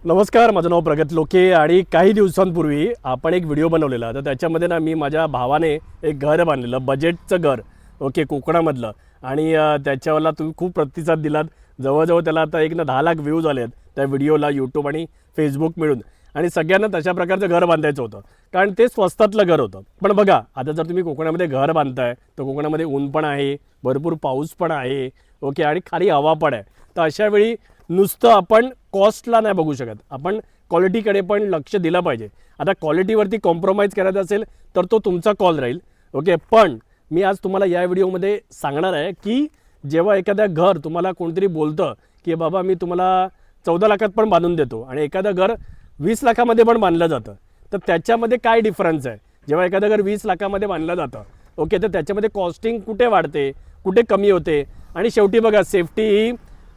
नमस्कार, माझं नाव प्रगत लोके आणि काही दिवसांपूर्वी आपण एक व्हिडिओ बनवलेला. तर त्याच्यामध्ये ना मी माझ्या भावाने एक घर बांधलेलं, बजेटचं घर, ओके, कोकणामधलं. आणि त्याच्यावरला तुम्ही खूप प्रतिसाद दिलात. जवळजवळ त्याला आता एक ना 10 लाख व्ह्यूज आले आहेत त्या व्हिडिओला, यूट्यूब आणि फेसबुक मिळून. आणि सगळ्यांना तशा प्रकारचं घर बांधायचं होतं, कारण ते स्वस्तातलं घर होतं. पण बघा, आता जर तुम्ही कोकणामध्ये घर बांधताय तर कोकणामध्ये ऊन पण आहे, भरपूर पाऊस पण आहे, ओके, आणि खाली हवा पण आहे. तर अशा वेळी नुसतं आपण कॉस्टला नाही बघू शकत, आपण क्वालिटीकडे पण लक्ष दिलं पाहिजे. आता क्वालिटीवरती कॉम्प्रोमाइज करायचं असेल तर तो तुमचा कॉल राहील, ओके. पण मी आज तुम्हाला या व्हिडिओमध्ये सांगणार आहे की जेव्हा एखाद्या घर तुम्हाला कोणतरी बोलतं की बाबा मी तुम्हाला 14 लाखात पण बांधून देतो आणि एखादं घर 20 लाखामध्ये पण बांधलं जातं, तर त्याच्यामध्ये काय डिफरन्स आहे? जेव्हा एखादं घर 20 लाखामध्ये बांधलं जातं, ओके, तर त्याच्यामध्ये कॉस्टिंग कुठे वाढते, कुठे कमी होते? आणि शेवटी बघा, सेफ्टी ही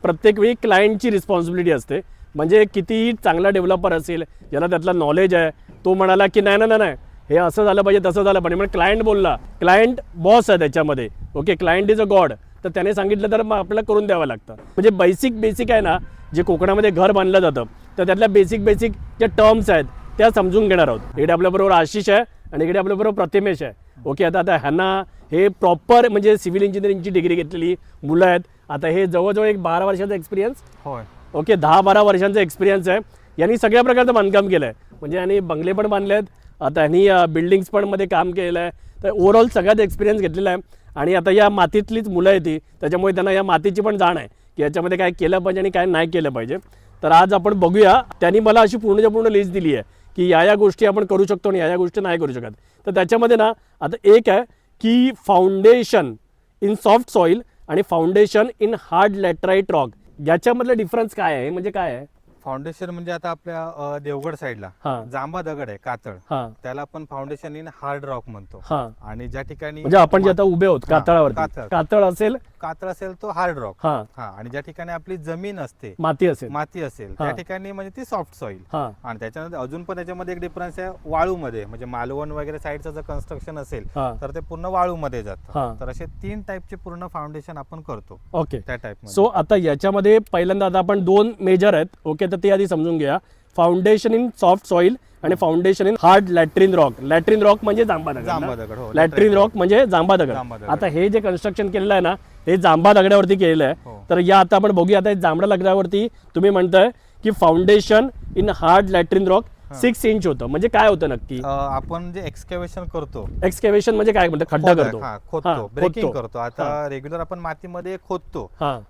प्रत्येक वेळी क्लायंटची रिस्पॉन्सिबिलिटी असते. म्हणजे कितीही चांगला डेव्हलपर असेल, ज्याला त्यातलं नॉलेज आहे, तो म्हणाला की नाही नाही नाही हे असं झालं पाहिजे, तसं झालं पाहिजे, म्हणजे क्लायंट बोलला, क्लायंट बॉस आहे त्याच्यामध्ये, okay, client is a God. तर त्याने सांगितलं तर मग आपल्याला करून द्यावं लागतं. म्हणजे बेसिक आहे ना, जे कोकणामध्ये घर बांधलं जातं तर त्यातल्या बेसिक ज्या टर्म्स आहेत त्या समजून घेणार आहोत. इकडे आपल्याबरोबर आशिष आहे आणि इकडे आपल्याबरोबर प्रतिमेश आहे, ओके. आता ह्यांना हे प्रॉपर म्हणजे सिव्हिल इंजिनिअरिंगची डिग्री घेतलेली मुलं आहेत. आता हे जवळजवळ एक 12 वर्षाचा एक्सपिरियन्स, होय, ओके, 10-12 वर्षांचा एक्सपिरियन्स आहे. यांनी सगळ्या प्रकारचं बांधकाम केलं आहे, म्हणजे यांनी बंगले पण बांधले आहेत, आता यांनी बिल्डिंग्स पण मध्ये काम केलेलं आहे. तर ओव्हरऑल सगळ्यात एक्सपिरियन्स घेतलेला आहे. आणि आता या मातीतलीच मुलं आहेत ती, त्याच्यामुळे त्यांना या मातीची पण जाण आहे की याच्यामध्ये काय केलं पाहिजे आणि काय नाही केलं पाहिजे. तर आज आपण बघूया. त्यांनी मला अशी पूर्ण लिस्ट दिली आहे की या गोष्टी आपण करू शकतो आणि या गोष्टी नाही करू शकत. तर त्याच्यामध्ये ना आता एक आहे की फाउंडेशन इन सॉफ्ट सॉईल आणि foundation in hard laterite rock. याच्यामधलं डिफरन्स काय आहे, म्हणजे काय आहे? फाउंडेशन म्हणजे आता आपल्या देवगड साईडला जांभा दगड आहे, कातळ, त्याला आपण फाउंडेशन इन हार्ड रॉक म्हणतो. आणि ज्या ठिकाणी म्हणजे आपण जे आता उभे आहोत कातळावर, कातळ असेल तो हार्ड रॉक. आणि ज्या ठिकाणी आपली जमीन असते, माती असेल त्या ठिकाणी म्हणजे ती सॉफ्ट सॉईल. आणि त्याच्यानंतर अजून पण त्याच्यामध्ये एक डिफरन्स आहे वाळूमध्ये, म्हणजे मालवण वगैरे साईडचं जर कन्स्ट्रक्शन असेल तर ते पूर्ण वाळूमध्ये जातं. तर असे 3 टाईपचे पूर्ण फाउंडेशन आपण करतो, ओके, त्या टाईप. सो आता याच्यामध्ये पहिल्यांदा आता आपण 2 मेजर आहेत, ओके, तर ते आधी समजून घ्या. फाउंडेशन इन सॉफ्ट सॉईल आणि foundation in hard latrine rock. Latrine rock म्हणजे जांभा दगड, लॅट्रिन रॉक म्हणजे जांभा दगड. आता हे जे कन्स्ट्रक्शन केलेलं आहे ना, हे जांभा दगडावरती केलेलं आहे. तर या आता आपण बघूया. आता जांभळा दगडावरती तुम्ही म्हणताय की foundation in hard latrine rock 6 inch होतं, म्हणजे काय होतं नक्की? आपण जे एक्सकेव्हेशन करतो, एक्सकेव्हेशन म्हणजे काय म्हणतो? खड्डा करतो, खोदतो, ब्रेकिंग करतो. आता रेग्युलर आपण मातीमध्ये खोदतो,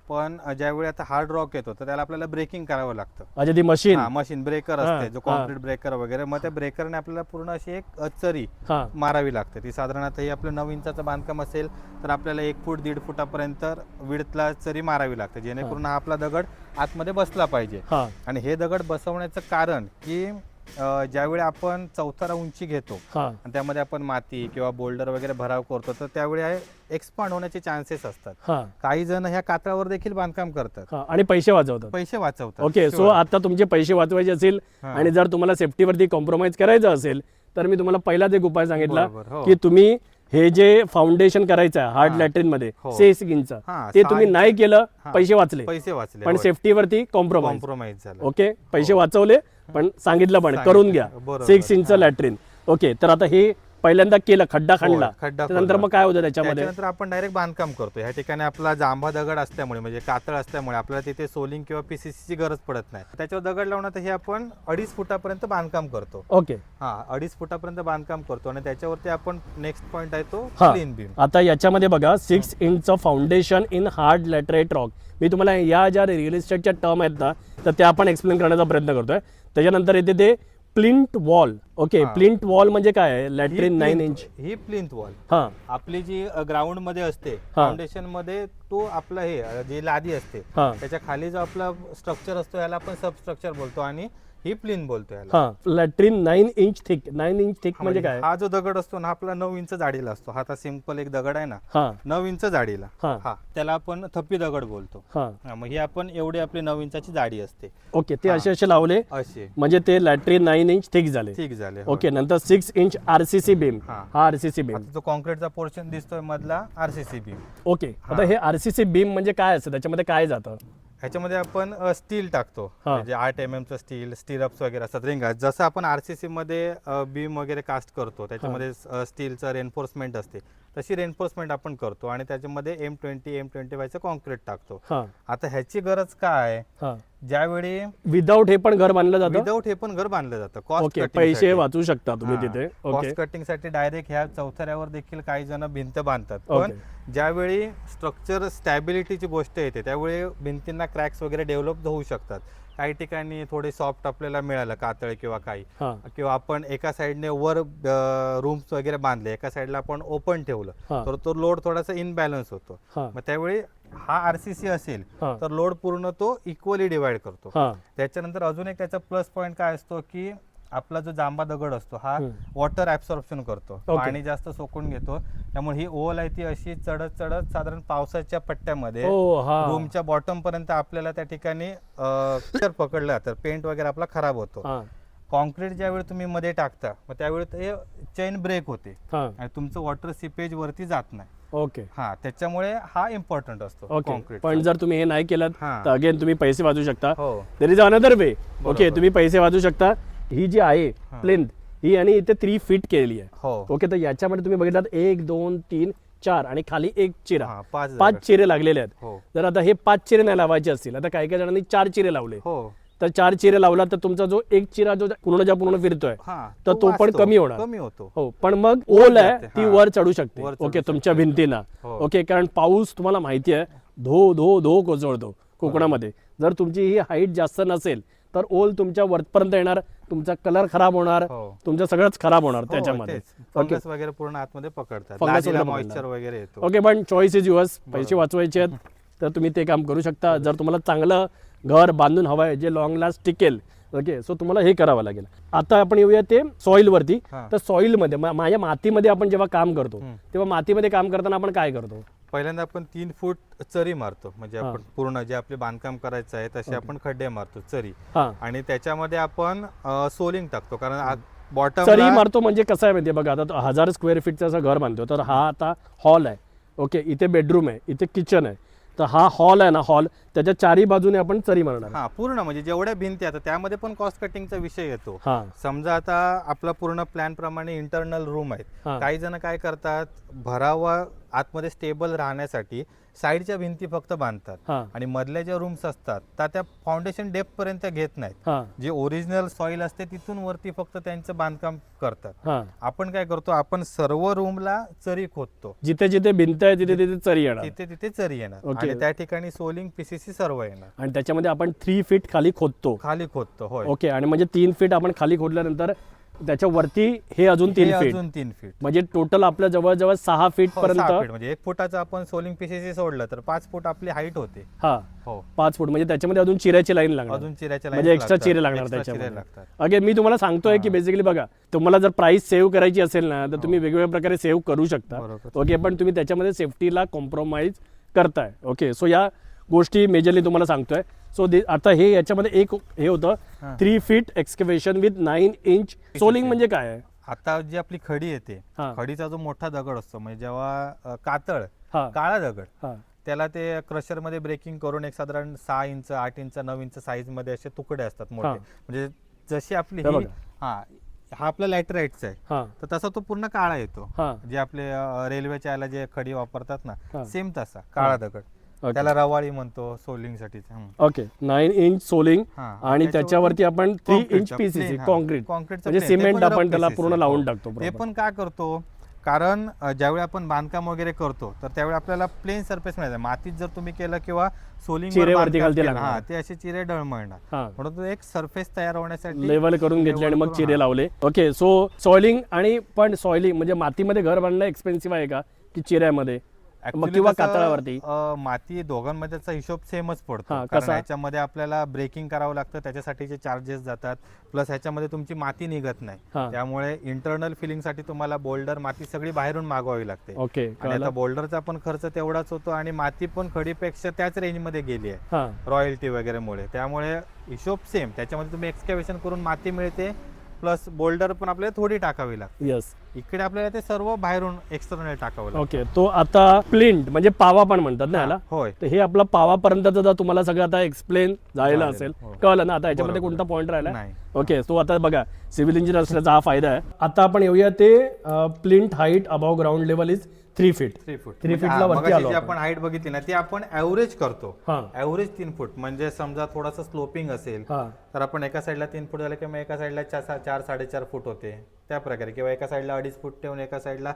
पण ज्यावेळी आता हार्ड रॉक येतो तर त्याला आपल्याला ब्रेकिंग करावं लागतं. म्हणजे ती मशीन ब्रेकर असते, जो कॉन्क्रीट ब्रेकर वगैरे, मग त्या ब्रेकरने आपल्याला पूर्ण अशी एक चरी मारावी लागते. ती साधारणतः ही आपलं 9 इंचाचं बांधकाम असेल तर आपल्याला 1 फूट 1.5 फुटापर्यंत विड्थला चरी मारावी लागते, जेणेकरून हा आपला दगड आतमध्ये बसला पाहिजे. आणि हे दगड बसवण्याचं कारण की ज्यावेळी आपण चौथरा उंची घेतो आणि त्यामध्ये आपण माती किंवा बोल्डर वगैरे भराव करतो तर त्यावेळी एक्सपांड होण्याचे चान्सेस असतात. काही जण ह्या कातळावर देखील बांधकाम करतात आणि पैसे वाचवतात. ओके, सो आता तुमचे पैसे वाचवायचे असेल आणि जर तुम्हाला सेफ्टीवरती कॉम्प्रोमाइज करायचं असेल तर मी तुम्हाला पहिलाच एक उपाय सांगितला की तुम्ही हे जे फाउंडेशन करायचं आहे हार्ड लॅट्रिन मध्ये 6 इंच, ते तुम्ही नाही केलं, पैसे वाचले, पण सेफ्टीवरती कॉम्प्रोमाइज झालं. ओके, पैसे वाचवले पण सांगितलं पण करून घ्या 6 इंच लॅट्रिन. ओके, तर आता हे पहिल्यांदा केलं, खड्डा खणला, नंतर मग काय होतं त्याच्यामध्ये? नंतर आपण डायरेक्ट बांधकाम करतो. ह्या ठिकाणी आपला जांभा दगड असल्यामुळे, म्हणजे कातळ असल्यामुळे आपल्याला तिथे सोलिंग किंवा पीसीसीची गरज पडत नाही. त्याच्यावर दगड लावण्यात हे आपण 2.5 फुटापर्यंत बांधकाम करतो. ओके, 2.5 फुटापर्यंत बांधकाम करतो आणि त्याच्यावरती आपण नेक्स्ट पॉइंट आहे तो क्लीन बीम. आता याच्यामध्ये बघा 6 inch foundation in hard laterite rock. मी तुम्हाला या ज्या रिअल इस्टेटच्या टर्म आहेत ना तर त्या आपण एक्सप्लेन करण्याचा प्रयत्न करतोय. त्याच्यानंतर येते ते plinth wall. Okay, plinth wall म्हणजे काय आहे? लॅट्रिन 9 इंच ही प्लिंथ वॉल आपली जी ग्राउंड मध्ये असते, फाउंडेशन मध्ये, तो आपला हे जी लादी असते त्याच्या खाली जो आपला स्ट्रक्चर असतो याला आपण सबस्ट्रक्चर बोलतो आणि ही प्लिन बोलतोय. Latrine 9 inch thick. 9 inch thick म्हणजे काय? हा जो दगड असतो ना आपला 9 इंच जाडीला असतो. हा आता सिंपल एक दगड आहे ना, 9 इंच जाडीला, त्याला आपण थप्पी दगड बोलतो. मग ही आपण एवढी आपली 9 इंचाची जाडी असते. ओके, ते असे लावले असे, म्हणजे ते लॅट्रिन 9 इंच थिक झाले. ओके, नंतर 6 इंच आरसीसी बीम. हा आरसीसी बीम, जो कॉन्क्रीटचा पोर्शन दिसतोय मधला आरसीसी बीम. ओके, आता हे आरसीसी बीम म्हणजे काय असतं, त्याच्यामध्ये काय जातं? ह्याच्यामध्ये आपण स्टील टाकतो, म्हणजे 8 mm चं स्टील, स्टिरप्स वगैरे असतात, रिंगा. जसं आपण RCC मध्ये बीम वगैरे कास्ट करतो त्याच्यामध्ये स्टीलचं रेन्फोर्समेंट असते, तशी रेन्फोर्समेंट आपण करतो आणि त्याच्यामध्ये M20 M25 चं कॉन्क्रीट टाकतो. आता ह्याची गरज काय, ज्यावेळी विदाउट हे पण घर बांधलं जातं, विदाउट हे पण घर बांधलं जातं, कॉस्ट पैसे वाचू शकता तुम्ही तिथे. कॉस्ट कटिंग साठी डायरेक्ट ह्या चौथऱ्यावर देखील काही जण भिंत बांधतात. पण ज्यावेळी स्ट्रक्चर स्टॅबिलिटीची गोष्ट येते त्यावेळी भिंतींना क्रॅक्स वगैरे डेव्हलप होऊ शकतात. काही ठिकाणी थोडे सॉफ्ट आपल्याला मिळालं कातळ किंवा काही, किंवा आपण एका साईडने वर रूम्स वगैरे बांधले, एका साईडला आपण ओपन ठेवलं तर तो लोड थोडासा इनबॅलन्स होतो. मग त्यावेळी हा RCC असेल तर लोड पूर्ण तो इक्वली डिवाइड करतो. त्याच्यानंतर अजून एक त्याचा प्लस पॉईंट काय असतो की आपला जो जांबा दगड असतो हा वॉटर ऍब्सॉर्प्शन करतो, पाणी जास्त सोकून घेतो. त्यामुळे ही ओल आहे ती अशी चढत चढत साधारण पावसाच्या पट्ट्यामध्ये रूमच्या बॉटम पर्यंत आपल्याला त्या ठिकाणी पकडला तर पेंट वगैरे आपला खराब होतो. कॉन्क्रीट ज्यावेळी तुम्ही मध्ये टाकता मग त्यावेळी ते चेन ब्रेक होते आणि तुमचं वॉटर सिपेज वरती जात नाही. त्याच्यामुळे हा इम्पॉर्टंट असतो कॉन्क्रीट. पण जर तुम्ही हे नाही केलं तर अगेन तुम्ही पैसे वाचू शकता. There is another way. तुम्ही पैसे वाचू शकता. ही जी आहे प्लेंथ ही आणि इथे 3 फीट केलेली आहे. तर याच्यामध्ये तुम्ही बघितलात 1 2 3 4 आणि खाली एक चिरा, 5 चिरे लागलेले आहेत. जर आता हे 5 चिरे नाही लावायचे असतील, आता काही काही जणांनी 4 चिरे लावले, तर 4 चिरे लावला तर तुमचा जो एक चिरा जो पूर्ण फिरतोय तर तो पण कमी होतो. पण मग ओल आहे ती वर चढू शकते तुमच्या भिंतीना. कारण पाऊस तुम्हाला माहिती आहे धो धो धो कोसळतो कोकणामध्ये. जर तुमची ही हाईट जास्त नसेल तर ओल तुमच्या वरपर्यंत येणार, तुमचा कलर खराब होणार, तुमचं सगळंच खराब होणार त्याच्यामध्ये. फंगस वगैरे पूर्ण आतमध्ये पकडतात, मॉइश्चर वगैरे येतो. पण चॉईस इज युअर्स. पैसे वाचवायचे आहेत तर तुम्ही ते काम करू शकता. जर तुम्हाला चांगलं घर बांधून हवं आहे जे लॉंग लास्ट टिकेल, सो तुम्हाला हे करावं लागेल. आता आपण येऊया ते सॉइल वरती. तर सॉइल मध्ये माझ्या मातीमध्ये आपण जेव्हा काम करतो तेव्हा मातीमध्ये काम करताना आपण काय करतो, पहिल्यांदा आपण 3 फूट चरी मारतो, म्हणजे आपण पूर्ण जे आपले बांधकाम करायचं आहे तसे आपण खड्डे मारतो चरी, आणि त्याच्यामध्ये आपण सोलिंग टाकतो. कारण बॉटम चरी मारतो म्हणजे कसं आहे माहितीये बघा, आता 1000 स्क्वेअर फीटचं असं घर बांधतो तर हा आता हॉल आहे, इथे बेडरूम आहे, इथे किचन आहे, तर हा हॉल आहे ना, हॉल त्याच्या 4ही बाजूने आपण चरी मारणार. पूर्ण म्हणजे जेवढ्या भिंती आता त्यामध्ये पण कॉस्ट कटिंगचा विषय येतो. समजा आता आपला पूर्ण प्लॅन प्रमाणे इंटरनल रूम आहेत, काही जण काय करतात भरावा आतमध्ये स्टेबल राहण्यासाठी साईडच्या भिंती फक्त बांधतात आणि मधल्या ज्या रूम्स असतात त्या फाउंडेशन डेप्थ पर्यंत घेत नाहीत. जे ओरिजिनल सॉइल असते तिथून वरती फक्त त्यांचं बांधकाम करतात. आपण काय करतो, आपण सर्व रूमला चरी खोदतो, जिथे जिथे भिंत आहे तिथे तिथे चरी येणार, तिथे चरी येणार आणि त्या ठिकाणी सोलिंग PCC सर्व येणार. आणि त्याच्यामध्ये आपण 3 फीट खाली खोदतो. होय. आणि म्हणजे 3 फीट आपण खाली खोदल्यानंतर त्याच्या वरती हे अजून 3 फीट म्हणजे टोटल आपल्या जवळजवळ 6 फीट पर्यंत. म्हणजे 1 फुटाचं आपण सोलिंग PCC सोडलं तर 5 फूट आपली हाईट होते. 5 फूट म्हणजे त्याच्यामध्ये अजून चिऱ्याची लाईन लागणार, म्हणजे एक्स्ट्रा चिरे लागणार त्याच्यामध्ये. अगेन मी तुम्हाला सांगतोय की बेसिकली बघा, तुम्हाला जर प्राइस सेव्ह करायची असेल ना तर तुम्ही वेगवेगळ्या प्रकारे सेव्ह करू शकता. पण तुम्ही त्याच्यामध्ये सेफ्टीला कॉम्प्रोमाइज करताय. सो या गोष्टी मेजरली तुम्हाला सांगतोय. सो आता हे याच्यामध्ये एक हे होतं 3 फीट एक्सकॅव्हेशन विथ 9 इंच सोलिंग. म्हणजे काय आहे, आता जी आपली खडी येते, खडीचा जो मोठा दगड असतो, म्हणजे जेव्हा काळा दगड त्याला ते क्रशर मध्ये ब्रेकिंग करून एक साधारण 6 इंच 8 इंच 9 इंच साईज मध्ये असे तुकडे असतात मोठे. म्हणजे जशी आपली हा आपला लॅटराइटचा आहे तर तसा तो पूर्ण काळा येतो. जे आपले रेल्वेच्या याला जे खडी वापरतात ना सेम तसा काळा दगड, त्याला रवाळी म्हणतो सोलिंग साठी. 9 इंच सोलिंग आणि त्याच्यावरती आपण 3 इंच PCC कॉन्क्रीट म्हणजे सिमेंट आपण त्याला पूर्ण लावून टाकतो. हे पण काय करतो, कारण ज्यावेळी आपण बांधकाम वगैरे करतो तर त्यावेळी आपल्याला प्लेन सरफेस मिळायचं. मातीत जर तुम्ही केलं किंवा सोलिंग ते असे चिरे डळमळणार, म्हणून एक सरफेस तयार होण्यासाठी लेवल करून घेतले आणि मग चिरे लावले. सो सॉइलिंग आणि पण सॉइलिंग म्हणजे मातीमध्ये घर बांधणं एक्सपेन्सिव्ह आहे का की चिऱ्यामध्ये किंवा कातळावरती? माती दोघांमध्येचा हिशोब सेमच पडतो. कारण ह्याच्यामध्ये आपल्याला ब्रेकिंग करावं लागतं, त्याच्यासाठीचे चार्जेस जातात, प्लस ह्याच्यामध्ये तुमची माती निघत नाही, त्यामुळे इंटरनल फिलिंग साठी तुम्हाला बोल्डर माती सगळी बाहेरून मागवावी लागते. आणि आता बोल्डरचा पण खर्च तेवढाच होतो आणि माती पण खडीपेक्षा त्याच रेंजमध्ये गेली आहे रॉयल्टी वगैरे मुळे. त्यामुळे हिशोब सेम, त्याच्यामध्ये तुम्ही एक्सकॅव्हेशन करून माती मिळते प्लस बोल्डर पण आपल्याला थोडी टाकावी लागते. इकडे आपल्याला ते सर्व बाहेरून एक्सटर्नल टाकावं लागतं. ओके, तो आता प्लिंट म्हणजे पावा पण म्हणतात ना याला. होय. तर हे आपला पावापर्यंतचं जर तुम्हाला सगळं आता एक्सप्लेन झालेलं झालेलं, असेल, हो. कळलं ना आता याच्यामध्ये बरोबर. कोणता पॉईंट राहिला. नाही. ओके, तो आता बघा सिव्हिल इंजिनियर असल्याचा हा फायदा आहे. आता आपण येऊया ते plinth height above ground level is 3 feet. 3 फूट 3 फीटला वरती आलो जी आपण. आपण हाईट बघितली ना ती आपण ऍव्हरेज करतो. हा. ऍव्हरेज 3 फूट म्हणजे समजा थोडासा स्लोपिंग असेल हा. तर आपण एका साईडला 3 फूट झालं किंवा एका साईडला 4-4.5 फूट होते त्या प्रकारे, किंवा एका साईडला 2.5 फूट ठेवून एका साईडला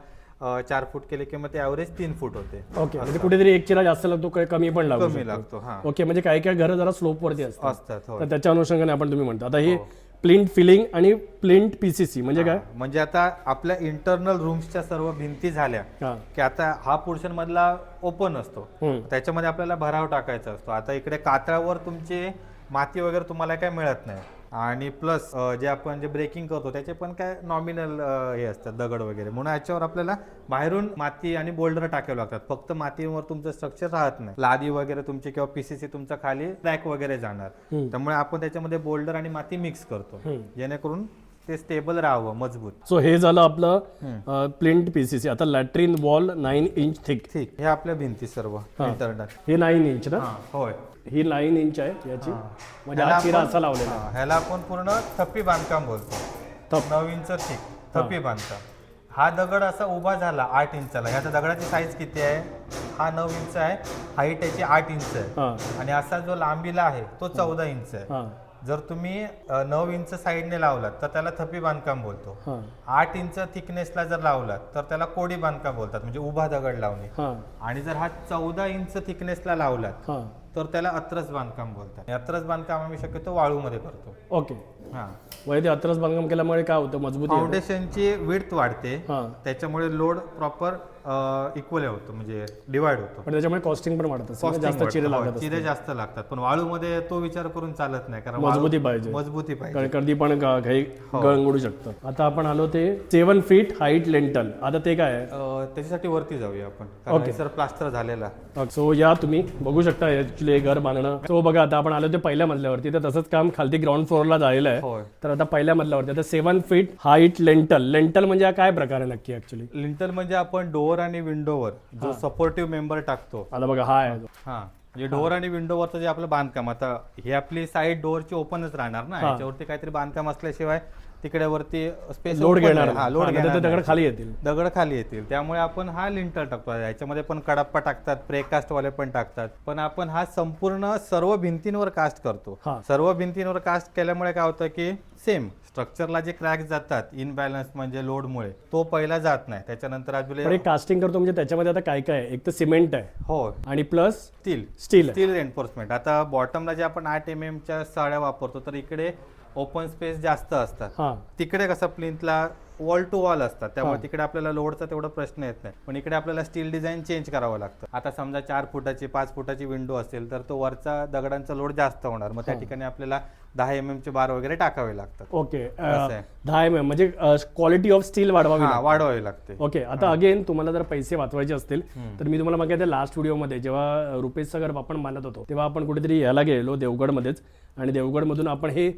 4 फूट केले किंवा ते ऍव्हरेज 3 फूट होते. ओके, म्हणजे कुठेतरी एक चिरा जास्त लागतो, काही कमी पण लागतो. कमी लागतो. हा, ओके, म्हणजे काही काही घरं जरा स्लोप वरती असतात, असतात. होय. तर त्याच्या अनुषंगाने आपण तुम्ही म्हणतो आता हे प्लिंट फिलिंग आणि प्लिंट पीसीसी म्हणजे काय. म्हणजे आता आपल्या इंटरनल रूम्सच्या सर्व भिंती झाल्या हा. की आता हा पोर्शन मधला ओपन असतो, हम्म. त्याच्यामध्ये आपल्याला भराव टाकायचा असतो. आता इकडे कातळावर तुमचे माती वगैरे तुम्हाला काय मिळत नाही, आणि प्लस जे आपण जे ब्रेकिंग करतो त्याचे पण काय नॉमिनल हे असतात दगड वगैरे, म्हणून याच्यावर आपल्याला बाहेरून माती आणि बोल्डर टाकावे लागतात. फक्त मातीवर तुमचं स्ट्रक्चर राहत नाही, लादी वगैरे तुमची किंवा पीसीसी तुमचा खाली ट्रॅक वगैरे जाणार. त्यामुळे आपण त्याच्यामध्ये बोल्डर आणि माती मिक्स करतो जेणेकरून ते स्टेबल राहावं, मजबूत. सो हे झालं आपलं प्लिंट पीसीसी. आता लॅट्रिन वॉल 9 इंच थिक. ठीक, हे आपल्या भिंती सर्व इंटरनल. हे 9 इंच ना. होय, ही 9 इंच आहे याची, म्हणजे हा चिरा असा लावलेला आहे. ह्याला आपण पूर्ण थप्पी बांधकाम बोलतो. 9 इंच थिक थप्पी बांधकाम. हा दगड असा उभा झाला 8 इंचाला. ह्याच्या दगडाची साईज किती आहे, हा 9 इंच आहे, हाईट याची 8 इंच आहे, आणि असा जो लांबीला आहे तो 14 इंच आहे. जर तुम्ही 9 इंच साईडने लावलात तर त्याला थप्पी बांधकाम बोलतो. 8 इंच थिकनेसला जर लावलात तर त्याला कोडी बांधकाम बोलतात, म्हणजे उभा दगड लावणे. आणि जर हा 14 इंच थिकनेसला लावलात तर त्याला अत्रस बांधकाम बोलतात. अत्रस बांधकाम आम्ही शक्यतो वाळूमध्ये करतो. ओके, म्हणजे ते अत्रस बांधकाम केल्यामुळे काय होतं, मजबूती फाउंडेशनची विड्थ वाढते, त्याच्यामुळे लोड प्रॉपर इक्वल होतो, म्हणजे डिवाइड होतो. पण त्याच्यामुळे कॉस्टिंग पण वाढत असेल, जास्त चिरे लागतात. चिरे जास्त लागतात, पण वाळूमध्ये तो विचार करून चालत नाही, कारण मजबूती पाहिजे. मजबूती पाहिजे, कारण कधी पण काही गळंगडू शकतं. आता आपण आलो ते 7 फीट हाईट लेंटल. आता ते काय आहे, त्याच्यासाठी वरती जाऊया आपण, कारण सर प्लास्टर झालेला. सो या तुम्ही बघू शकता ऍक्च्युली घर बांधणं. सो बघा आता आपण आलो ते पहिल्या मजल्यावरती, तर तसंच काम खालती ग्राउंड फ्लोअरला झालेलं आहे. तर आता पहिल्या मजल्यावरती आता 7 फीट हाईट लेंटल. लेंटल म्हणजे काय प्रकार आहे नक्की ऍक्च्युली. लिंटल म्हणजे आपण डोअर आणि विंडोवर जो सपोर्टिव्ह मेंबर टाकतो. आता बघा हा आहे, म्हणजे डोअर आणि विंडोवरचं जे आपलं बांधकाम, आता ही आपली साईड डोअरची ओपनच राहणार ना, याच्यावरती काहीतरी बांधकाम असल्याशिवाय तिकडे वरती स्पेस लोड घेणार, लोड घेणार, दगड खाली येतील, दगड खाली येतील. त्यामुळे आपण हा लिंटल टाकतो. याच्यामध्ये पण कडाप्पा टाकतात, प्रेकास्ट वाले पण टाकतात, पण आपण हा संपूर्ण सर्व भिंतींवर कास्ट करतो. सर्व भिंतींवर कास्ट केल्यामुळे काय होतं की सेम स्ट्रक्चरला जे क्रॅक जातात इनबॅलन्स म्हणजे लोडमुळे, तो पहिला जात नाही. त्याच्यानंतर अजून कास्टिंग करतो म्हणजे त्याच्यामध्ये आता काय काय आहे, एक तर सिमेंट आहे, हो, आणि प्लस स्टील रेन्फोर्समेंट. आता बॉटमला जे आपण 8 mm च्या साड्या वापरतो, तर इकडे ओपन स्पेस जास्त असतात. तिकडे कसं प्लिंथला वॉल टू वॉल असतात, त्यामुळे तिकडे आपल्याला लोडचा तेवढा प्रश्न येत नाही. पण इकडे आपल्याला स्टील डिझाईन चेंज करावं लागतं. आता समजा 4 फुटाची 5 फुटाची विंडो असेल तर तो वरचा दगडांचा लोड जास्त होणार, मग त्या ठिकाणी आपल्याला 10 mm चे बार वगैरे टाकावे लागतात. ओके, 10 mm म्हणजे क्वालिटी ऑफ स्टील वाढवावी लागते. ओके, आता अगेन तुम्हाला जर पैसे वाचवायचे असतील तर मी तुम्हाला मागे लास्ट व्हिडिओमध्ये जेव्हा रुपेश सागर आपण बांधत होतो तेव्हा आपण कुठेतरी याला गेलो देवगडमध्येच, आणि देवगडमधून आपण हे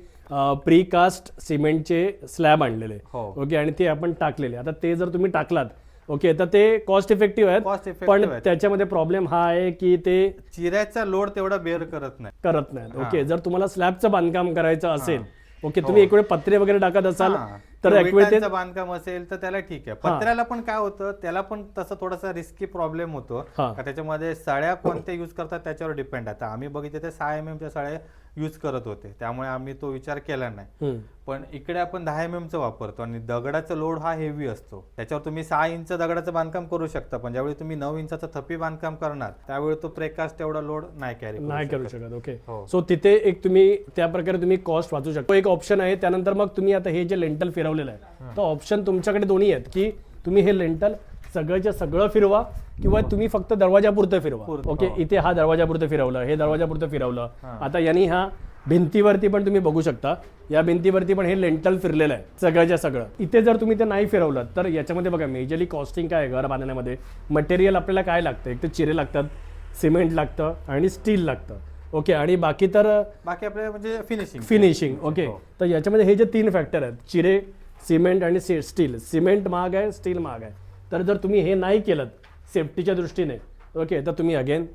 प्रीकास्ट सिमेंटचे स्लॅब आणलेले. ओके, आणि ते आपण टाकलेले. आता ते जर तुम्ही टाकलात, ओके, तर ते कॉस्ट इफेक्टिव्ह आहेत, पण त्याच्यामध्ये प्रॉब्लेम हा आहे की ते चिऱ्याचा लोड तेवढा बेअर करत नाहीत. ओके, जर तुम्हाला स्लॅबचं बांधकाम करायचं असेल, ओके, तुम्ही एक वेळ पत्रे वगैरे टाकत असाल तर बांधकाम असेल तर त्याला ठीक आहे. पत्र्याला पण काय होतं, त्याला पण तसं थोडासा रिस्की प्रॉब्लेम होतो, त्याच्यामध्ये साड्या कोणत्या युज करतात त्याच्यावर डिपेंड. आता आम्ही बघितले ते 6 mm च्या साड्या युज करत होते, त्यामुळे आम्ही तो विचार केला नाही. पण इकडे आपण 10 mm चं वापरतो, आणि दगडाचा लोड हा हेवी असतो. त्याच्यावर तुम्ही 6 इंच दगडाचं बांधकाम करू शकता, पण ज्यावेळी तुम्ही 9 इंचाचा थप्पी बांधकाम करणार त्यावेळी तो प्रेकास्ट एवढा लोड नाही करू शकत. ओके, सो तिथे एक तुम्ही त्या प्रकारे तुम्ही कॉस्ट वाचू शकता, एक ऑप्शन आहे. त्यानंतर मग तुम्ही आता हे जे लेंटल फिरवलेलं आहे, तर ऑप्शन तुमच्याकडे दोन्ही आहेत की तुम्ही हे लेंटल सगळंच्या सगळं फिरवा किंवा तुम्ही फक्त दरवाजापुरतं फिरवा. ओके, इथे हा दरवाजापुरतं फिरवलं, हे दरवाजापुरतं फिरवलं. आता यांनी हा भिंतीवरती पण तुम्ही बघू शकता, या भिंतीवरती पण हे लेंटल फिरलेलं आहे सगळ्याच्या सगळं. इथे जर तुम्ही ते नाही फिरवलं तर याच्यामध्ये बघा मेजरली कॉस्टिंग काय आहे घर बांधण्यामध्ये. मटेरियल आपल्याला काय लागतं, एक तर चिरे लागतात, सिमेंट लागतं आणि स्टील लागतं. ओके, आणि बाकी आपल्याला म्हणजे फिनिशिंग. ओके, तर याच्यामध्ये हे जे 3 फॅक्टर आहेत, चिरे, सिमेंट आणि स्टील. सिमेंट महाग आहे, स्टील महाग आहे. तर जर तुम्ही हे नाही केलं सेफ्टीच्या दृष्टीने ओके, तर तुम्ही अगेन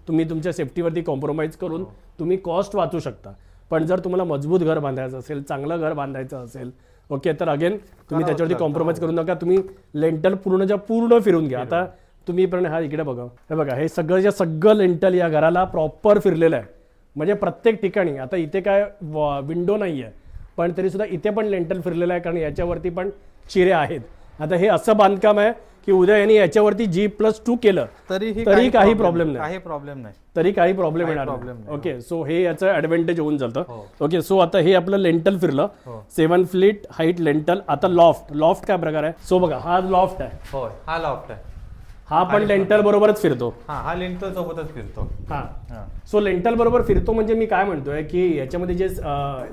तुम्ही तुमच्या सेफ्टीवरती कॉम्प्रोमाइज करून तुम्ही कॉस्ट वाचू शकता. पण जर तुम्हाला मजबूत घर बांधायचं असेल, चांगलं घर बांधायचं असेल ओके, तर अगेन तुम्ही त्याच्यावरती कॉम्प्रोमाइज करू नका. तुम्ही लेंटल पूर्ण फिरून घ्या. आता तुम्ही पण हा इकडे बघा, हे बघा, हे सगळं लेंटल या घराला प्रॉपर फिरलेलं आहे. म्हणजे प्रत्येक ठिकाणी. आता इथे काय विंडो नाही आहे, पण तरी सुद्धा इथे पण लेंटल फिरलेलं आहे, कारण याच्यावरती पण चिरे आहेत. आता हे असं बांधकाम आहे की उद्या यांनी याच्यावरती G+2 केलं तरी काही प्रॉब्लेम नाही, तरी काही प्रॉब्लेम येणार नाही. ओके, सो हे याचं ऍडव्हान्टेज होऊन जातं. ओके, सो आता हे आपलं लेंटल फिरलं, 7 फीट हाईट लेंटल. आता लॉफ्ट काय प्रकार आहे? सो बघा, हा लॉफ्ट आहे, हा लॉफ्ट आहे, हा पण लेंटल बरोबरच फिरतो. हा लेंटल सोबतच फिरतो. हा, सो लेंटल बरोबर फिरतो. म्हणजे मी काय म्हणतोय की याच्यामध्ये जे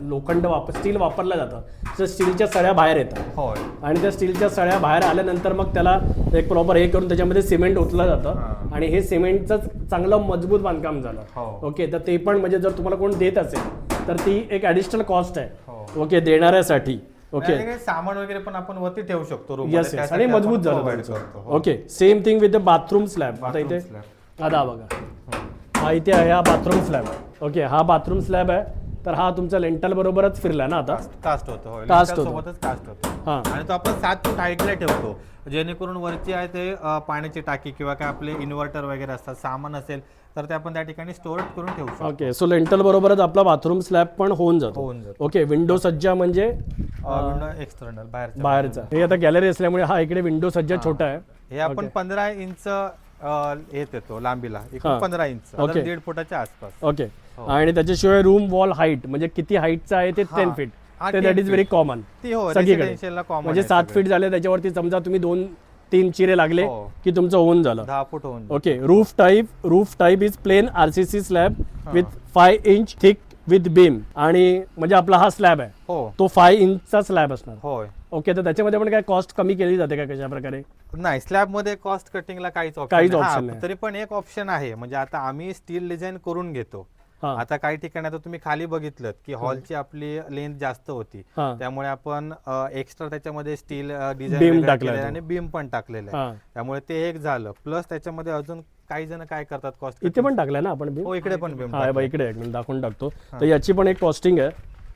लोखंड स्टील वापरलं जातं, तर स्टीलच्या सळ्या बाहेर येतात आणि त्या स्टीलच्या सळ्या बाहेर आल्यानंतर मग त्याला एक प्रॉपर हे करून त्याच्यामध्ये सिमेंट ओतलं जातं आणि हे सिमेंटचं चांगलं मजबूत बांधकाम झालं. ओके, तर ते पण म्हणजे जर तुम्हाला कोण देत असेल तर ती एक ॲडिशनल कॉस्ट आहे ओके देणाऱ्यासाठी. ओके, सामान वगैरे पण आपण वरती ठेवू शकतो. येस, आणि मजबूत झालं. Okay, same thing with the bathroom slab. आता इथे आता बघा, हा इथे आहे हा बाथरूम स्लॅब. ओके, हा बाथरूम स्लॅब आहे. तर हा तुमचा लेंटल बरोबरच फिरला ना, आता कास्ट होतो, सोबतच कास्ट होतो. आणि तो आपण 7 फूट हाईटला ठेवतो, जेणेकरून वरची आहे ते पाण्याची टाकी किंवा काय आपले इन्व्हर्टर वगैरे असतात, सामान असेल तर ते आपण त्या ठिकाणी स्टोअर करून ठेवू शकतो. ओके, सो लेंटल बरोबरच आपला बाथरूम स्लॅब पण होऊन जातो. ओके, विंडो सज्जा म्हणजे एक्सटर्नल बाहेरचा. हे आता गॅलरी असल्यामुळे हा इकडे विंडो सज्जा छोटा आहे. हे आपण 15 इंच येत येतो लांबीला, 15 इंच, 1.5 फुटाच्या आसपास. ओके, आणि त्याच्याशिवाय रूम वॉल हाईट म्हणजे किती हाईटचं आहे ते 10 फीट. ते दॅट इज व्हेरी कॉमन सगळीकडे. म्हणजे 7 फीट झाले, त्याच्यावरती समजा तुम्ही 2-3 चिरे लागले की तुमचं होऊन झालं 10 फूट होऊन. Okay, roof type is plain RCC slab with 5 inch thick with beam. आणि म्हणजे आपला हा स्लॅब आहे तो 5 इंचचा स्लॅब असणार. ओके, तर त्याच्यामध्ये पण काय कॉस्ट कमी केली जाते का कशा प्रकारे? नाही, स्लॅब मध्ये कॉस्ट कटिंगला काहीच ऑप्शन नाही. तरी पण एक ऑप्शन आहे, म्हणजे आता आम्ही स्टील डिझाईन करून घेतो. आता काही ठिकाणी आता तुम्ही खाली बघितलं की हॉलची आपली लेंथ जास्त होती, त्यामुळे आपण एक्स्ट्रा त्याच्यामध्ये स्टील डिझाईन टाकलेलं आणि बीम पण टाकलेलं आहे. त्यामुळे ते एक झालं. प्लस त्याच्यामध्ये अजून काही जण काय करतात, कॉस्ट इथे पण टाकलंय ना आपण बीम? हो, इकडे पण बीम. इकडे मी दाखवून टाकतो. तर याची पण एक कॉस्टिंग आहे.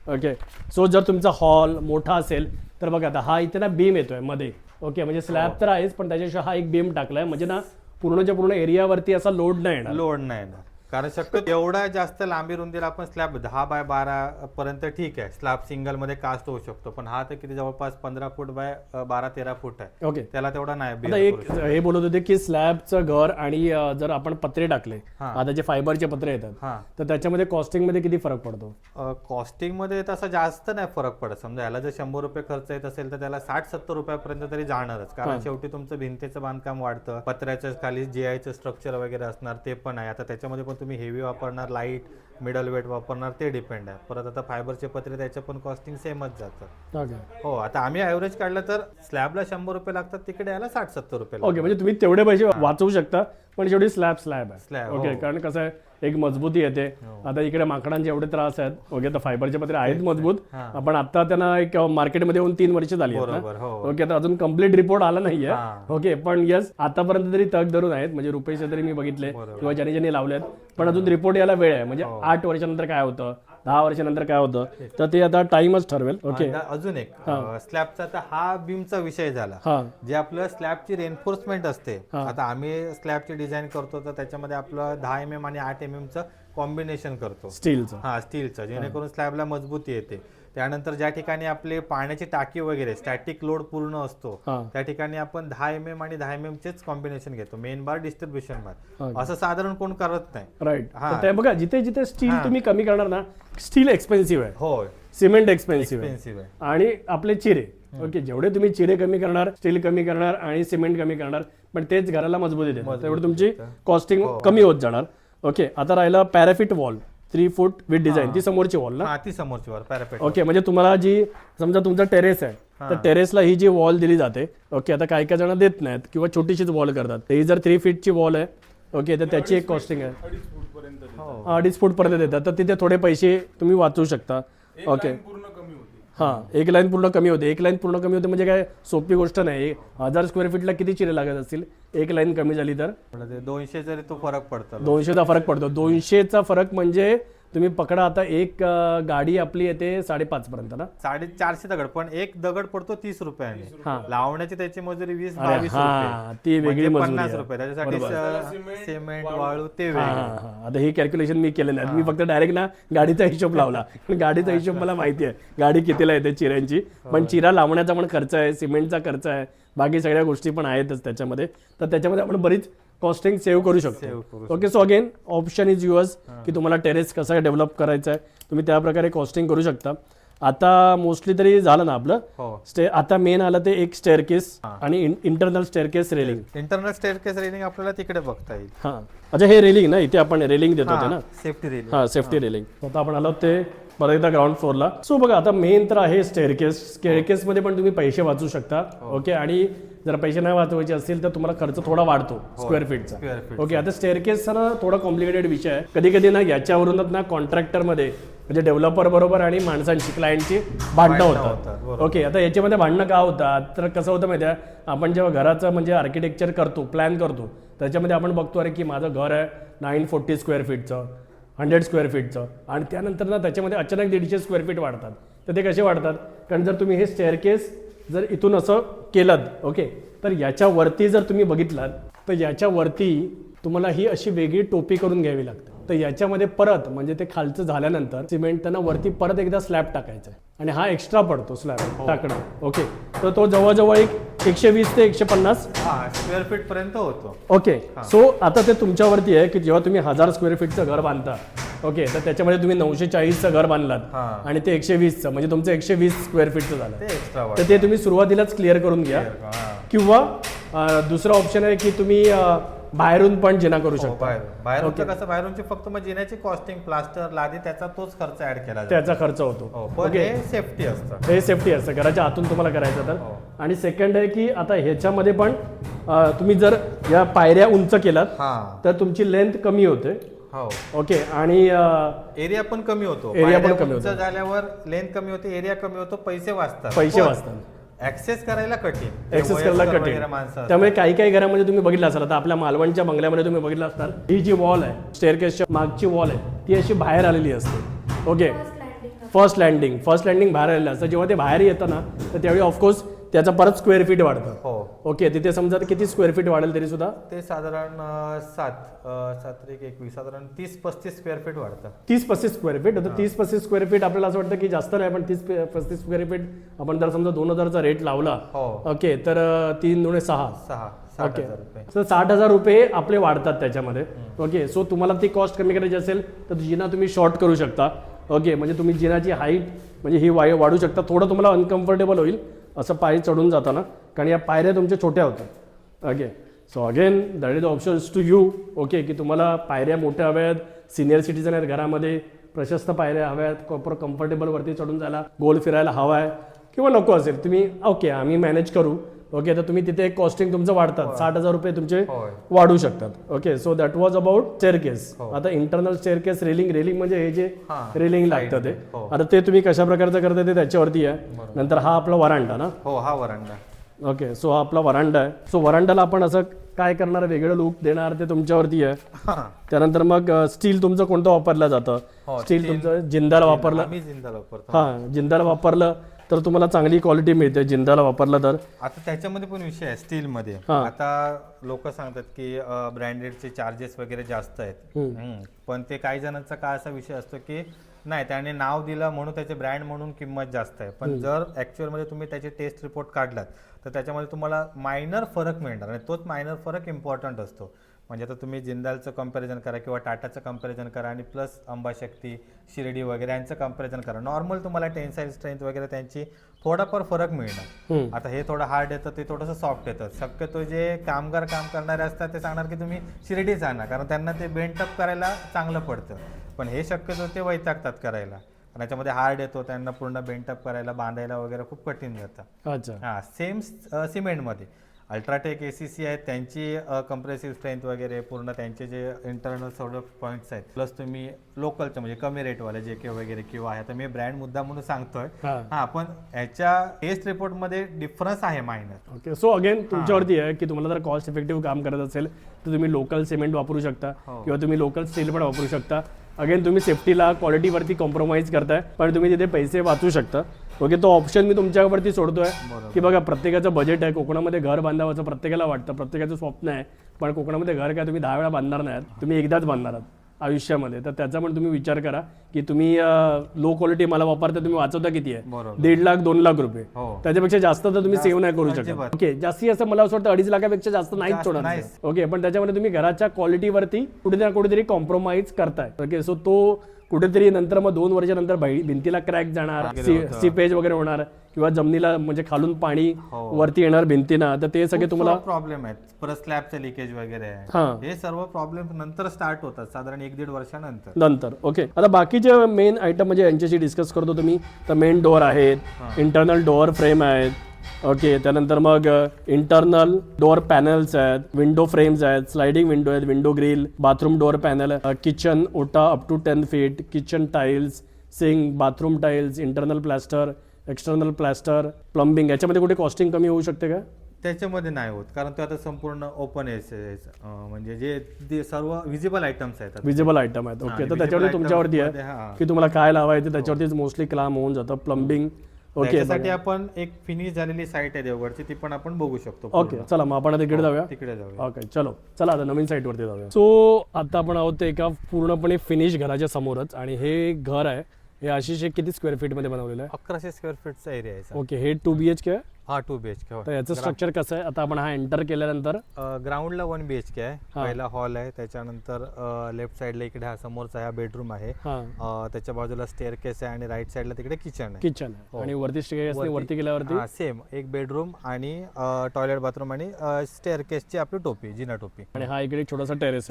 ओके, सो जर तुमचा हॉल मोठा असेल तर बघा, आता हा इथे ना बीम येतोय मध्ये. ओके, म्हणजे स्लॅब तर आहेच, पण त्याच्याशिवाय हा एक बीम टाकलाय, म्हणजे ना पूर्णच्या पूर्ण एरियावरती असा लोड नाही येणार. कारण शक्यतो एवढा जास्त लांबी रुंदीला आपण स्लॅब 10 बाय 12 पर्यंत ठीक आहे, स्लॅब सिंगल मध्ये कास्ट होऊ शकतो. पण हा तर किती जवळपास 15 फूट बाय 12-13 फूट आहे. ओके, त्याला तेवढा नाही. आता एक हे बोलत होते की स्लॅबचं घर आणि जर आपण पत्रे टाकले, आता जे फायबरचे पत्रे येतात, तर त्याच्यामध्ये कॉस्टिंग मध्ये किती फरक पडतो? कॉस्टिंग मध्ये तसा जास्त नाही फरक पडत. समजा याला जर 100 रुपये खर्च येत असेल तर त्याला 60-70 रुपयापर्यंत तरी जाणारच. कारण शेवटी तुमचं भिंतीचं बांधकाम वाढतं, पत्र्याच्या खाली GI चं स्ट्रक्चर वगैरे असणार ते पण आहे. आता त्याच्यामध्ये पण तुम्ही हेवी वापरणार, लाईट मिडल वेट वापरणार, ते डिपेंड आहे. परत आता फायबरचे पत्रे त्याचं पण कॉस्टिंग सेमच जातं. हो, आता आम्ही ऍव्हरेज काढलं तर स्लॅबला 100 रुपये लागतात, तिकडे याला 60-70 रुपये. ओके, म्हणजे तुम्ही तेवढे पैसे वाचवू शकता, पण शेवटी स्लॅब आहे. ओके, कारण कसं आहे, एक मजबूती येते. आता इकडे माकडांचे एवढे त्रास आहेत. ओके, तर फायबरचे पत्रे आहेत मजबूत, पण आता त्यांना एक मार्केटमध्ये येऊन 3 वर्ष झाली. ओके, तर अजून कम्प्लीट रिपोर्ट आला नाहीये. ओके, पण यस, आतापर्यंत तरी तग धरून आहेत. म्हणजे रुपये तरी मी बघितले किंवा ज्याने लावलेत, पण अजून रिपोर्ट यायला वेळ आहे. म्हणजे 8 वर्षानंतर काय होतं, 10 वर्षानंतर काय होतं, तर ते आता टाइमच ठरवेल. ओके, अजून एक स्लॅबचा, तर हा बीमचा विषय झाला. जे आपलं स्लॅबची रेन्फोर्समेंट असते, आता आम्ही स्लॅबची डिझाईन करतो तर त्याच्यामध्ये आपलं 10 mm आणि 8 mm चं कॉम्बिनेशन करतो स्टीलचं, जेणेकरून स्लॅबला मजबूती येते. त्यानंतर ज्या ठिकाणी आपले पाण्याची टाकी वगैरे स्टॅटिक लोड पूर्ण असतो, त्या ठिकाणी आपण 10 mm आणि 10 mm चेच कॉम्बिनेशन घेतो, मेन बार, डिस्ट्रीब्युशन बार. असं साधारण कोण करत नाही. राईट, बघा, जिथे जिथे स्टील तुम्ही कमी करणार ना, स्टील एक्सपेन्सिव्ह आहे. हो, सिमेंट एक्सपेन्सिव्ह आहे, आणि आपले चिरे. ओके, जेवढे तुम्ही चिरे कमी करणार, स्टील कमी करणार आणि सिमेंट कमी करणार, पण तेच घराला मजबूती देणार, तेवढं तुमची कॉस्टिंग कमी होत जाणार. ओके, आता राहिला पॅराफिट वॉल 3 फूट विथ डिझाईन. ती समोरची वॉल ना? ती समोरची वॉल पॅराफिट. ओके, म्हणजे तुम्हाला जी समजा तुमचा टेरेस आहे, तर टेरेसला ही जी वॉल दिली जाते. ओके, आता काही जण देत नाहीत किंवा छोटीशीच वॉल करतात. ही जर 3 फीटची वॉल आहे, ओके, तर त्याची एक कॉस्टिंग आहे 2.5 फूट पर्यंत देतात. तर तिथे थोडे पैसे तुम्ही वाचवू शकता. ओके, हां, एक लाईन पूर्ण कमी होते. एक लाईन पूर्ण कमी होते म्हणजे काय सोपी गोष्ट नाही. 1000 स्क्वेअर फीटला किती चिरे लागत असतील एक लाईन कमी झाली तर? 200 जरी तो फरक पडतो. 200चा फरक पडतो. 200चा फरक म्हणजे तुम्ही पकडा आता एक गाडी आपली येते 5.5 पर्यंत ना, 450 दगड, पण एक दगड पडतो 30 रुपयाने. लावण्याची त्याची मजुरी 20-22 हां, रुपये, ती वेगळी मजुरी 50 रुपये. त्याच्यासाठी सिमेंट वाळू ते वेगळे. आता हे कॅल्क्युलेशन मी केलं नाही. मी फक्त डायरेक्ट ना गाडीचा हिशोब लावला. गाडीचा हिशोब मला माहिती आहे गाडी कितीला येते चिऱ्यांची, पण चिरा लावण्याचा पण खर्च आहे, सिमेंटचा खर्च आहे, बाकी सगळ्या गोष्टी पण आहेतच त्याच्यामध्ये. तर त्याच्यामध्ये आपण बरीच कॉस्टिंग सेव्ह करू शकतो. Okay, so again option is yours की तुम्हाला टेरेस कसं डेव्हलप करायचं आहे, तुम्ही त्या प्रकारे कॉस्टिंग करू शकता. आता मोस्टली तरी झालं ना आपलं आता मेन आलं ते एक स्टेअरकेस आणि internal staircase railing. Internal staircase railing आपल्याला तिकडे बघता येईल. हां, अच्छा, हे रेलिंग ना, इथे आपण रेलिंग देतो ते ना, सेफ्टी रेलिंग. हां, सेफ्टी रेलिंग. आता आपण आलो ते परत एकदा ग्राउंड फ्लोअरला. सो बघा, आता मेन तर आहे स्टेअरकेस मध्ये पण तुम्ही पैसे वाचू शकता. ओके, आणि जर पैसे नाही वाचवायचे असतील तर तुम्हाला खर्च थोडा वाढतो स्क्वेअर फीटचा. ओके, आता स्टेअरकेसचा ना थोडा कॉम्प्लिकेटेड विषय आहे. कधी कधी ना याच्यावरूनच ना कॉन्ट्रॅक्टरमध्ये म्हणजे डेव्हलपर बरोबर आणि माणसांची क्लायंटची भांडणं होतात. ओके, आता याच्यामध्ये भांडणं का होतात तर कसं होतं माहिती आहे, आपण जेव्हा घराचं म्हणजे आर्किटेक्चर करतो, प्लॅन करतो, त्याच्यामध्ये आपण बघतो अरे की माझं घर आहे 940 स्क्वेअर फीटचं, 100 स्क्वेअर फीटचं, आणि त्यानंतर ना त्याच्यामध्ये अचानक 150 स्क्वेअर फीट वाढतात. तर ते कसे वाढतात? कारण जर तुम्ही हे स्टेअरकेस जर इथून असं केलं, ओके, तर याच्यावरती जर तुम्ही बघितलात तर याच्यावरती तुम्हाला ही अशी वेगळी टोपी करून घ्यावी लागते. तर याच्यामध्ये परत म्हणजे ते खालचं झाल्यानंतर सिमेंट त्यांना वरती परत एकदा स्लॅब टाकायचा आहे आणि हा एक्स्ट्रा पडतो स्लॅब टाकणं. ओके, तर तो जवळजवळ 120 ते 150 स्क्वेअर फीट पर्यंत होतो. ओके, सो आता ते तुमच्यावरती आहे की जेव्हा तुम्ही 1000 स्क्वेअर फीटचं घर बांधता, ओके, तर त्याच्यामध्ये तुम्ही 940चं घर बांधलात आणि ते 120चं म्हणजे तुमचं 120 स्क्वेअर फीटचं झालं. तर ते तुम्ही सुरुवातीलाच क्लिअर करून घ्या. किंवा दुसरा ऑप्शन आहे की तुम्ही बाहेरून पण जिना करू शकता. बाहेरून कसं, बाहेरून फक्त मग जिन्याची कॉस्टिंग, प्लास्टर, लादी, त्याचा तोच खर्च ऍड केला, त्याचा खर्च होतो. ओके, सेफ्टी असतं, हे सेफ्टी असतं घराच्या आतून तुम्हाला करायचं तर. आणि सेकंड आहे की आता ह्याच्यामध्ये पण तुम्ही जर या पायऱ्या उंच केलात तर तुमची लेंथ कमी होते. ओके, आणि एरिया पण कमी होतो. एरिया पण कमी होतो, झाल्यावर लेंथ कमी होते, एरिया कमी होतो, पैसे वाचतात. ऍक्सेस करायला कठीण. त्यामुळे काही काही घरामध्ये तुम्ही बघितलं असाल, आता आपल्या मालवणच्या बंगल्यामध्ये तुम्ही बघितलं असणार, ही जी वॉल आहे स्टेअरकेसच्या मागची वॉल आहे ती अशी बाहेर आलेली असते. ओके, फर्स्ट लँडिंग बाहेर आलेलं असतं. जेव्हा ते बाहेर येतं ना तर त्यावेळी ऑफकोर्स त्याचा परत स्क्वेअर फीट वाढतं. ओके, तिथे समजा किती स्क्वेअर फीट वाढेल तरी सुद्धा ते साधारण 7-21 साधारण 30-35 स्क्वेअर फीट वाढतं. 30-35 स्क्वेअर फीट. आता 30-35 स्क्वेअर फीट आपल्याला असं वाटतं की जास्त नाही, पण 30-35 स्क्वेअर फीट आपण जर समजा 2000चा रेट लावला, ओके, तर 3 दुणे 6. ओके, तर 60,000 रुपये आपले वाढतात त्याच्यामध्ये. ओके, सो तुम्हाला ती कॉस्ट कमी करायची असेल तर जिना तुम्ही शॉर्ट करू शकता. ओके, म्हणजे तुम्ही जिनाची हाईट म्हणजे ही वाढू शकता. थोडं तुम्हाला अनकम्फर्टेबल होईल असं पायरी चढून जाताना, कारण या पायऱ्या तुमच्या छोट्या होतात. Okay, so again that is the options to you. Okay, की तुम्हाला पायऱ्या मोठ्या हव्या आहेत, सिनियर सिटीजन आहेत घरामध्ये, प्रशस्त पायऱ्या हव्या आहेत, प्रॉपर कम्फर्टेबल वरती चढून जायला, गोल फिरायला हवा आहे, किंवा नको असेल तुम्ही ओके आम्ही मॅनेज करू. ओके, तर तुम्ही तिथे एक कॉस्टिंग तुमचं वाढतात, 60,000 रुपये तुमचे वाढू शकतात. Okay, so that was about staircase. आता इंटरनल स्टेअरकेस रेलिंग म्हणजे हे जे रेलिंग लागतं ते, आता ते तुम्ही कशा प्रकारचं करता ते त्याच्यावरती आहे. नंतर हा आपला वरांडा ना, हा वरांडा. ओके, सो हा आपला वरांडा आहे. सो वरांडाला आपण असं काय करणार, वेगळं लुक देणार ते तुमच्यावरती आहे. त्यानंतर मग स्टील तुमचं कोणतं वापरलं जातं, स्टील तुमचं जिंदाल वापरलं, जिंदाल वापरलं तर तुम्हाला चांगली क्वालिटी मिळते जिंदाला वापरला तर. आता त्याच्यामध्ये पण विषय आहे स्टील मध्ये. आता लोक सांगतात की ब्रँडेडचे चार्जेस वगैरे जास्त आहेत, पण ते काही जणांचा काय असा विषय असतो की नाही त्याने नाव दिलं म्हणून त्याचे ब्रँड म्हणून किंमत जास्त आहे, पण जर ऍक्च्युअल मध्ये तुम्ही त्याचे टेस्ट रिपोर्ट काढलात तर त्याच्यामध्ये तुम्हाला मायनर फरक मिळणार आणि तोच मायनर फरक इम्पॉर्टंट असतो. म्हणजे आता तुम्ही जिंदालचं कंपॅरिझन करा किंवा टाटाचं कंपॅरिझन करा आणि प्लस अंबाशक्ती, शिर्डी वगैरे यांचं कंपॅरिझन करा, नॉर्मल तुम्हाला टेन्साईल स्ट्रेंथ वगैरे त्यांची थोडाफार फरक मिळणार. आता हे थोडं हार्ड येतं, ते थोडंसं सॉफ्ट येतं. शक्यतो जे कामगार काम करणारे असतात ते सांगणार की तुम्ही शिर्डीच आणा, कारण त्यांना ते बेंटअप करायला चांगलं पडतं, पण हे शक्यतो ते वैतागतात करायला, आणि याच्यामध्ये हार्ड येतो, त्यांना पूर्ण बेंटअप करायला, बांधायला वगैरे खूप कठीण जातं. अच्छा, सेम सिमेंटमध्ये. अल्ट्राटेक ACC आहेत, त्यांची कंप्रेसिव्ह स्ट्रेंथ वगैरे पूर्ण त्यांचे जे इंटरनल सौर पॉईंट्स आहेत, प्लस तुम्ही लोकलचे म्हणजे कमी रेटवाले JK वगैरे किंवा आहे, आता मी ब्रँड मुद्दा म्हणून सांगतोय, हा पण याच्या टेस्ट रिपोर्ट मध्ये डिफरन्स आहे मायनर. ओके, सो अगेन तुमच्यावरती आहे की तुम्हाला जर कॉस्ट इफेक्टिव्ह काम करत असेल तर तुम्ही लोकल सिमेंट वापरू शकता किंवा तुम्ही लोकल स्टील पण वापरू शकता. अगेन तुम्ही सेफ्टीला क्वालिटीवरती कॉम्प्रोमाइज करताय पण तुम्ही तिथे पैसे वाचू शकता. ओके, तो ऑप्शन मी तुमच्यावरती सोडतोय की बघा प्रत्येकाचं बजेट आहे. कोकणामध्ये घर बांधावं प्रत्येकाला वाटतं, प्रत्येकाचं स्वप्न आहे, पण कोकणामध्ये घर काय तुम्ही 10 वेळा बांधणार नाही, तुम्ही एकदाच बांधणार आहात आयुष्यामध्ये. तर त्याचा पण तुम्ही विचार करा की तुम्ही लो क्वालिटी मला वापरता, तुम्ही वाचवता किती आहे, 1.5 लाख 2 लाख रुपये. त्याच्यापेक्षा जास्त तर तुम्ही सेव्ह नाही करू शकत. ओके, जास्ती असं मला असं वाटतं 2.5 लाखापेक्षा जास्त नाहीच होणार. ओके, पण त्याच्यामध्ये तुम्ही घराच्या क्वालिटीवरती कुठे ना कुठेतरी कॉम्प्रोमाइज करताय. ओके, सो तो कुठेतरी नंतर मग 2 वर्षानंतर भिंतीला क्रॅक जाणार, सीपेज वगैरे होणार किंवा जमिनीला म्हणजे खालून पाणी वरती येणार भिंतीना, तर ते सगळे तुम्हाला प्रॉब्लेम आहेत. परत स्लॅबचे लिकेज वगैरे आहे, हे सर्व प्रॉब्लेम नंतर स्टार्ट होतात साधारण 1-1.5 वर्षानंतर. ओके, आता बाकीचे मेन आयटम म्हणजे यांच्याशी डिस्कस करतो तुम्ही. तर मेन डोअर आहेत, इंटरनल डोअर फ्रेम आहेत. ओके, त्यानंतर मग इंटरनल डोअर पॅनल्स आहेत, विंडो फ्रेम्स आहेत, स्लायडिंग विंडो आहेत, window grill, bathroom door panel, kitchen ओटा up to 10 feet, kitchen tiles, sink, bathroom tiles, internal plaster, external plaster, plumbing. याच्यामध्ये कुठे कॉस्टिंग कमी होऊ शकते का? त्याच्यामध्ये नाही होत, कारण ते आता संपूर्ण ओपन म्हणजे जे सर्व विजिबल आयटम्स आहेत. विजिबल आयटम आहेत. ओके, तर त्याच्यावरती तुमच्यावरती आहे की तुम्हाला काय लावायचं, त्याच्यावरती मोस्टली काम होऊन जातं. प्लंबिंग. ओके, त्यासाठी आपण एक फिनिश झालेली साईट आहे देवगडची, ती पण आपण बघू शकतो. ओके, चला मग आपण तिकडे जाऊया. ओके, चला आता नवीन साईट वरती जाऊया. सो आता आपण आहोत एका पूर्णपणे फिनिश घराच्या समोरच, आणि हे घर आहे हे आशिष किती स्क्वेअर फीट मध्ये बनवलेलं आहे? 1100 स्क्वेअर फीटचा एरिया आहे. ओके, हे 2 BHK आहे? हा, 2 BHK. तर याचं स्ट्रक्चर कसं आहे? आता आपण हा एंटर केल्यानंतर ग्राउंडला 1 BHK आहे, पहिला हॉल आहे, त्याच्यानंतर लेफ्ट साइडला इकडे हा समोरचा हा बेडरूम आहे, त्याच्या बाजूला स्टेअरकेस आहे, आणि राईट साइडला तिकडे किचन आहे. आणि वरती स्टेअरकेस वरती गेल्यावरती सेम एक बेडरूम आणि टॉयलेट बाथरूम आणि स्टेअरकेसची आपली टोपी, जिना टोपी. आणि हा इकडे छोटासा टेरेस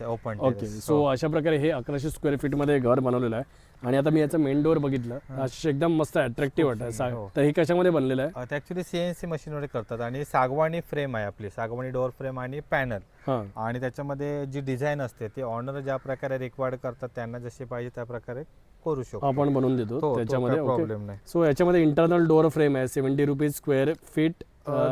आहे ओपन. ओके, सो अशा प्रकारे हे 1100 स्क्वेअर फीट मध्ये घर बनवलेलं आहे. आणि आता मी याचं मेन डोअर बघितलं, आशिष एकदम मस्त अट्रॅक्टिव्ह वाटतं. तर हे कशामध्ये बनलेलं आहे? ऍक्च्युली CNC मशीनवर करतात, आणि सागवानी फ्रेम आहे आपली, सागवानी डोअर फ्रेम आणि पॅनल. आणि त्याच्यामध्ये जी डिझाईन असते ती ऑनर ज्या प्रकारे रिक्वायर्ड करतात, त्यांना जशी पाहिजे त्या प्रकारे करू शकतो, आपण बनवून देतो त्याच्यामध्ये. प्रॉब्लेम नाही. सो याच्यामध्ये इंटरनल डोअर फ्रेम आहे, 70 rupees square feet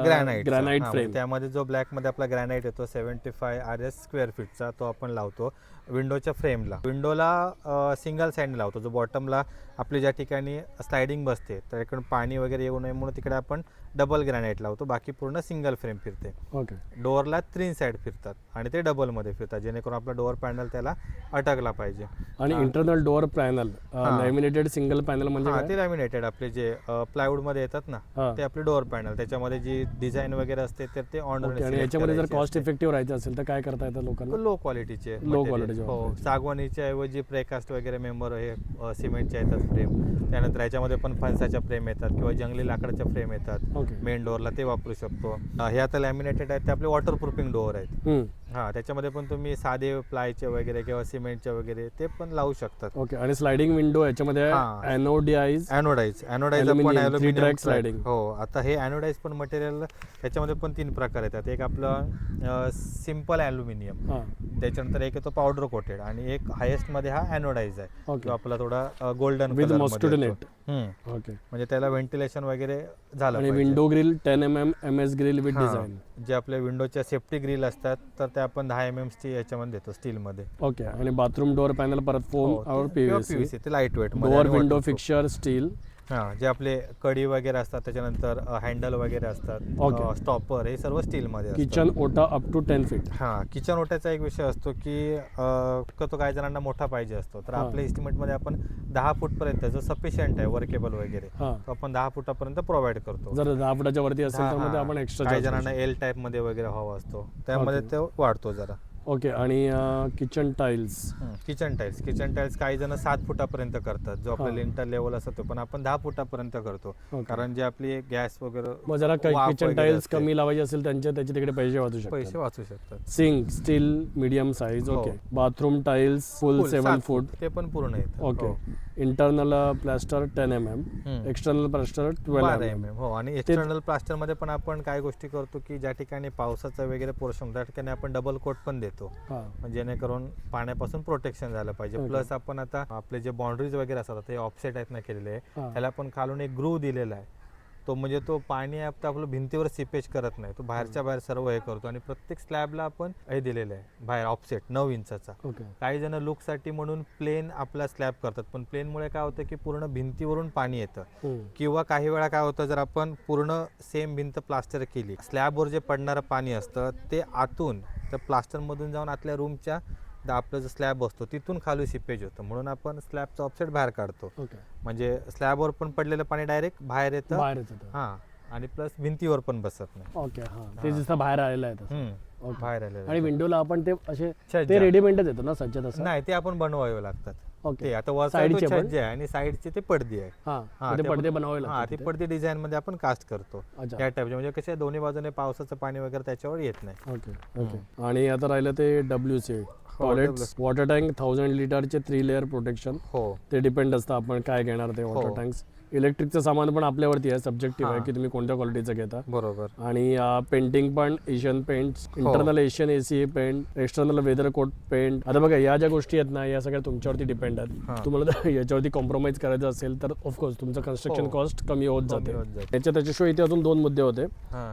granite frame. त्यामध्ये जो ब्लॅक मध्ये आपला ग्रॅनाइट येतो 75 RS स्क्वेअर फीटचा, तो आपण लावतो विंडोच्या फ्रेमला. विंडोला सिंगल साइड लावतो, जो बॉटमला आपली ज्या ठिकाणी स्लायडिंग बसते तर इकडून पाणी वगैरे येऊ नये म्हणून तिकडे आपण डबल ग्रॅनाइट लावतो, बाकी पूर्ण सिंगल फ्रेम फिरते. ओके, डोअरला 3 साइड फिरतात आणि ते डबल मध्ये फिरतात, जेणेकरून आपला डोअर पॅनल त्याला अटकला पाहिजे. आणि internal door panel laminated single panel म्हणजे ते लॅमिनेटेड आपले जे प्लायवूड मध्ये येतात ना, ते आपले डोअर पॅनल, त्याच्यामध्ये जी डिझाईन वगैरे असते तर ते ऑनर. आणि याच्यामध्ये जर कॉस्ट इफेक्टिव्ह राहायचं असेल तर काय करता येतं लोकांना? लो क्वालिटीचे. सागवानीच्या ऐवजी प्रेकास्ट वगैरे मेंबर हे सिमेंटच्या येतात फ्रेम. त्यानंतर याच्यामध्ये पण फणसाच्या फ्रेम येतात किंवा जंगली लाकडाच्या फ्रेम येतात मेन डोअरला, ते वापरू शकतो. हे आता लॅमिनेटेड आहेत, ते आपले वॉटरप्रूफिंग डोअर आहेत. त्याच्यामध्ये पण तुम्ही साधे प्लायचे वगैरे किंवा सिमेंटचे वगैरे ते पण लावू शकतात. ओके, आणि स्लायडिंग विंडो याच्यामध्ये एनोडाइज पण ॲल्युमिनियम स्लायडिंग. हो, आता हे एनोडाइज पण मटेरियल त्याच्यामध्ये पण 3 प्रकार येतात. एक आपलं सिंपल ॲल्युमिनियम, त्याच्यानंतर एक येतो पावडर कोटेड, आणि एक हायेस्ट मध्ये हा एनोडाइज आहे, जो आपला थोडा golden with mosquito net. Okay, म्हणजे त्याला व्हेंटिलेशन वगैरे झालं. आणि window grill 10 mm MS grill with design. जे आपल्या विंडोच्या सेफ्टी ग्रिल असतात तर ते आपण 10 mm ची याच्यामध्ये देतो, स्टील मध्ये. ओके, आणि बाथरूम डोअर पॅनल परत फोम और PVC, ते light weight. Door window fixture steel. जे आपले कडी वगैरे असतात, त्याच्यानंतर हँडल वगैरे असतात, स्टॉपर, हे सर्व स्टील मध्ये. किचन ओटा अप टू 10 फीट. किचन ओट्याचा एक विषय असतो की तो काही जणांना मोठा पाहिजे असतो, तर आपल्या एस्टिमेट मध्ये आपण 10 फूट पर्यंत जो सफिशियंट आहे वर्केबल वगैरे, तो आपण 10 फुटापर्यंत प्रोव्हाइड करतो. जर 10 फुटाच्या वरती असेल तर आपण एक्स्ट्रा. काही जणांना L टाईप मध्ये वगैरे हवा असतो, त्यामध्ये तो वाढतो जरा. ओके. आणि किचन टाईल्स. किचन टाईल्स काही जण 7 फुटापर्यंत करतात, जो आपला लिंटर लेवल असतो, पण आपण 10 फुटापर्यंत करतो. कारण जे आपली गॅस वगैरे मग जरा वाफ किचन वगैरे टाईल्स असते, कमी लावायचे असेल त्याचे तिकडे पैसे वाचू शकतात. Sink steel medium size. Okay. Bathroom tiles full 7 foot ते पण पूर्ण येतं. Okay. Internal plaster 10 mm, external plaster 12 mm. हो. आणि एक्सटर्नल प्लास्टर मध्ये पण आपण काय गोष्टी करतो की ज्या ठिकाणी पावसाचा वगैरे पोर्शन त्या ठिकाणी आपण डबल कोट पण देतो, जेणेकरून पाण्यापासून प्रोटेक्शन झालं पाहिजे. प्लस आपण आता आपले जे बाउंड्रीज वगैरे असतात ते ऑफसेट आहेत ना केलेले, त्याला आपण खालून एक ग्रूव्ह दिलेला आहे. तो म्हणजे तो पाणी आपलं भिंतीवर सिपेज करत नाही, तो बाहेरच्या बाहेर सर्व हे करतो. आणि प्रत्येक स्लॅबला आपण हे दिलेलं आहे बाहेर ऑफसेट 9 इंचाचा. काही जण लुकसाठी म्हणून प्लेन आपला स्लॅब करतात, पण प्लेनमुळे काय होतं की पूर्ण भिंतीवरून पाणी येतं. किंवा काही वेळा काय होतं, जर आपण पूर्ण सेम भिंत प्लास्टर केली, स्लॅबवर जे पडणारं पाणी असतं ते आतून त्या प्लास्टरमधून जाऊन आतल्या रूमच्या आपलं जो स्लॅब असतो तिथून खाली सिपेज होतं, म्हणून आपण स्लॅबचा ऑफसेट बाहेर काढतो. म्हणजे स्लॅबवर पण पडलेलं पाणी डायरेक्ट बाहेर येतं. हा. आणि प्लस भिंतीवर पण बसत नाही. ओके. ते जसं बाहेर आलेलं आहे बाहेर आलेलं. आणि विंडोला आपण ते असे ते रेडीमेडच येतो ना सज्ज तसं? नाही, ते आपण बनवावे लागतात. ओके. आता वरचे छज्जे आहे आणि साईडचे ते पडदे आहे. ते पडदे बनवावे लागतात. ते पडदे डिझाईन मध्ये आपण कास्ट करतो या टाईपचे, म्हणजे कसे दोन्ही बाजूने पावसाचं पाणी वगैरे त्याच्यावर येत नाही. ओके. आणि आता राहिलं ते WC toilets. Water tank 1000 लिटरचे 3 layer protection. हो. ते डिपेंड असतं आपण काय घेणार ते वॉटर टँक्स. इलेक्ट्रिकचं सामान पण आपल्यावरती आहे, सब्जेक्टिव्ह आहे की तुम्ही कोणत्या क्वालिटीचं घेता. बरोबर. आणि पेंटिंग पण Asian paint, internal Asian AC paint, external weather coat paint. आता बघा या ज्या गोष्टी आहेत ना, या सगळ्या तुमच्यावरती डिपेंड आहेत. तुम्हाला जर याच्यावरती कॉम्प्रोमाइज करायचं असेल तर ऑफकोर्स तुमचं कन्स्ट्रक्शन कॉस्ट कमी होत जाते. त्याच्याशिवाय इथे अजून 2 मुद्दे होते.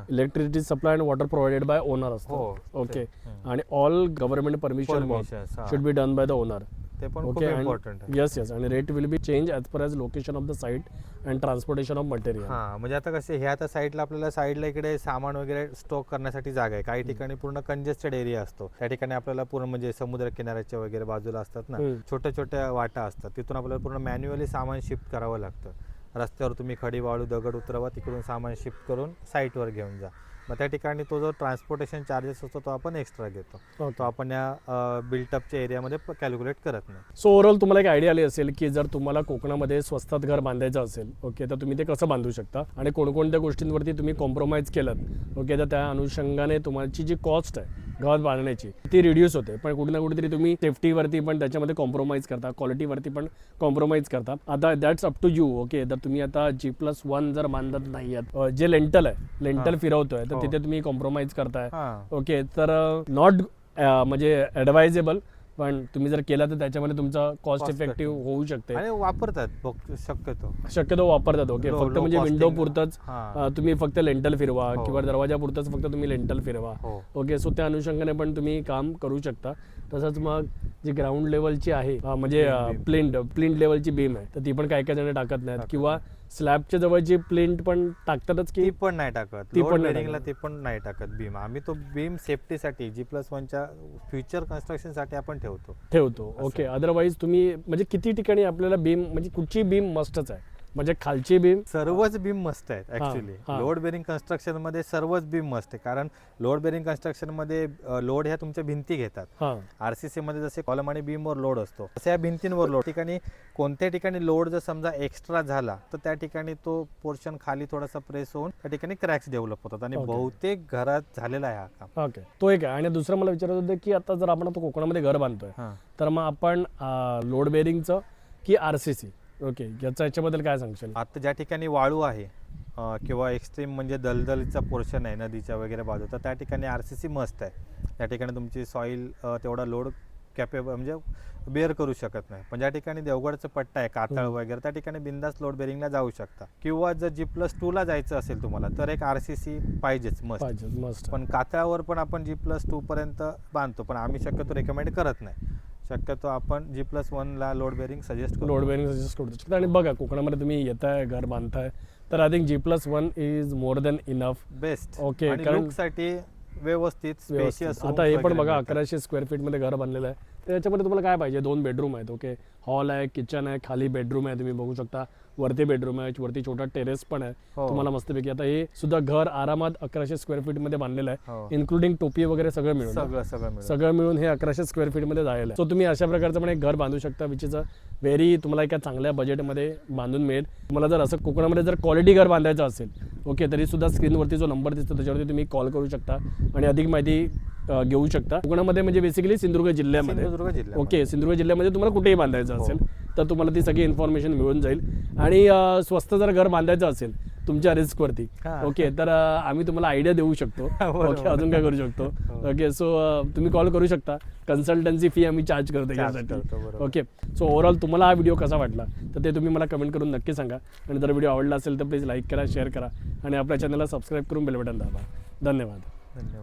Electricity supply and water provided bye owner असतो. ओके. आणि all government permission should be done by the owner. ते पण खूप इम्पॉर्टंट आहे. येस. आणि rate will be change as per as location of the site and transportation of material. म्हणजे आता कसे हे आता साईडला आपल्याला साईडला इकडे सामान वगैरे स्टॉक करण्यासाठी जागा आहे. काही ठिकाणी पूर्ण कंजेस्टेड एरिया असतो, त्या ठिकाणी आपल्याला पूर्ण म्हणजे समुद्र किनाऱ्याच्या वगैरे बाजूला असतात ना, छोट्या छोट्या वाटा असतात, तिथून आपल्याला पूर्ण मॅन्युअली सामान शिफ्ट करावं लागतं. रस्त्यावर तुम्ही खडी वाळू दगड उतरवा, तिकडून सामान शिफ्ट करून साईटवर घेऊन जा. मग त्या ठिकाणी तो जो ट्रान्सपोर्टेशन चार्जेस असतो तो आपण एक्स्ट्रा घेतो. तो आपण या बिल्टअपच्या एरियामध्ये कॅल्क्युलेट करत नाही. सो ओव्हरऑल तुम्हाला एक आयडिया आली असेल की जर तुम्हाला कोकणामध्ये स्वस्तात घर बांधायचं असेल, ओके, तर तुम्ही ते कसं बांधू शकता आणि कोणकोणत्या गोष्टींवरती तुम्ही कॉम्प्रोमाइज केलं, ओके, तर त्या अनुषंगाने तुमची जी कॉस्ट आहे घर बांधण्याची ती रिड्यूस होते. पण कुठे ना कुठेतरी तुम्ही सेफ्टीवरती पण त्याच्यामध्ये कॉम्प्रोमाइज करता, क्वालिटीवरती पण कॉम्प्रोमाइज करता. आता that's up to you. Okay. तर तुम्ही आता G+1 जर बांधत नाही आहेत, जे लेंटल आहे, लेंटल फिरवतोय, तर तिथे तुम्ही कॉम्प्रोमाइज करताय. ओके. तर नॉट म्हणजे ॲडवायजेबल, पण तुम्ही जर केला तर त्याच्यामध्ये तुमचा कॉस्ट इफेक्टिव्ह होऊ शकते. आणि वापरतात शक्यतो वापरतात. ओके. फक्त म्हणजे विंडो पुरतच तुम्ही फक्त लेंटल फिरवा किंवा दरवाजा पुरतच फक्त तुम्ही लेंटल फिरवा. ओके. सो त्या अनुषंगाने पण तुम्ही काम करू शकता. तसंच मग जी ग्राउंड लेवलची आहे म्हणजे प्लिंट लेवलची बीम आहे, तर ती पण काय काय जण टाकत नाहीत, किंवा स्लॅबच्या जवळची प्लिंट पण टाकतातच की ती पण नाही टाकत, ती पण नाही टाकत बीम. आम्ही तो बीम सेफ्टीसाठी G+1च्या फ्युचर कन्स्ट्रक्शनसाठी आपण ठेवतो. ओके. अदरवाईज तुम्ही म्हणजे किती ठिकाणी आपल्याला बीम म्हणजे कुठची बीम मस्टच आहे, म्हणजे खालची बीम सर्वच बीम मस्त आहेत ऍक्च्युली. लोड बेरिंग कन्स्ट्रक्शन मध्ये सर्वच बीम मस्त आहे, कारण लोड बेरिंग कन्स्ट्रक्शन मध्ये लोड ह्या तुमच्या भिंती घेतात. RCC मध्ये जसे कॉलम आणि बीमवर लोड असतो, तसे या भिंतींवर लोड. ठिकाणी कोणत्या ठिकाणी लोड जर समजा एक्स्ट्रा झाला तर त्या ठिकाणी तो पोर्शन खाली थोडासा प्रेस होऊन त्या ठिकाणी क्रॅक्स डेव्हलप होतात, आणि बहुतेक घरात झालेला आहे हा काम. ओके. तो एक आहे. आणि दुसरं मला विचारत होतं की आता जर आपण कोकणामध्ये घर बांधतोय, तर मग आपण लोड बेरिंगचं की RCC, ओके, याच्याबद्दल काय सांगशील? आता ज्या ठिकाणी वाळू आहे किंवा एक्स्ट्रीम म्हणजे दलदलीचा पोर्शन आहे नदीच्या वगैरे बाजू, तर त्या ठिकाणी RCC मस्त आहे. त्या ठिकाणी तुमची सॉईल तेवढा लोड कॅपेबल म्हणजे बेअर करू शकत नाही. पण ज्या ठिकाणी देवगडचं पट्टा आहे, कातळ वगैरे, त्या ठिकाणी बिंदास लोड बेरिंगला जाऊ शकता. किंवा जर G+2 ला जायचं असेल तुम्हाला तर एक RCC पाहिजेच, मस्त. पण कातळावर पण आपण G+2 पर्यंत बांधतो, पण आम्ही शक्यतो रेकमेंड करत नाही. शक्यतो आपण G+1 ला लोड बेरिंग सजेस्ट करतो. आणि बघा कोकणामध्ये तुम्ही येताय घर बांधताय, तर I think G+1 is more than enough, best. Okay. कारण साठी व्यवस्थित स्पेशियस. आता हे पण बघा 1100 स्क्वेअर फीट मध्ये घर बांधलेलं आहे, त्याच्यामध्ये तुम्हाला काय पाहिजे? 2 बेडरूम आहेत, ओके, हॉल आहे, किचन आहे, खाली बेडरूम आहे, तुम्ही बघू शकता, वरती बेडरूम आहे, वरती छोटा टेरेस पण आहे तुम्हाला मस्तपैकी. आता हे सुद्धा घर आरामात 1100 स्क्वेअर फीट मध्ये बांधलेलं आहे, इन्क्लुडिंग टोपी वगैरे सगळं मिळून सगळं मिळून हे 1100 स्क्वेअर फीट मध्ये झालेलं आहे. सो तुम्ही अशा प्रकारचं पण एक घर बांधू शकता, विच इज अ व्हेरी तुम्हाला एका चांगल्या बजेटमध्ये बांधून मिळेल. तुम्हाला जर असं कोकणामध्ये जर क्वालिटी घर बांधायचं असेल ओके, तरी सुद्धा स्क्रीनवरती जो नंबर दिसतो त्याच्यावरती तुम्ही कॉल करू शकता आणि अधिक माहिती घेऊ शकता. कोकणामध्ये म्हणजे बेसिकली सिंधुदुर्ग जिल्ह्यामध्ये ओके, सिंधुदुर्ग जिल्ह्यामध्ये तुम्हाला कुठेही बांधायचं असेल तर तुम्हाला ती सगळी इन्फॉर्मेशन मिळून जाईल. आणि स्वस्त जर घर बांधायचं असेल तुमच्या रिस्कवरती ओके, तर आम्ही तुम्हाला आयडिया देऊ शकतो ओके, अजून काय करू शकतो ओके. सो तुम्ही कॉल करू शकता, कन्सल्टन्सी फी आम्ही चार्ज करतो यासाठी ओके. सो ओव्हरऑल तुम्हाला हा व्हिडिओ कसा वाटला तर ते तुम्ही मला कमेंट करून नक्की सांगा. आणि जर व्हिडिओ आवडला असेल तर प्लीज लाईक करा, शेअर करा आणि आपल्या चॅनलला सबस्क्राईब करून बेल बटन दाबा. धन्यवाद.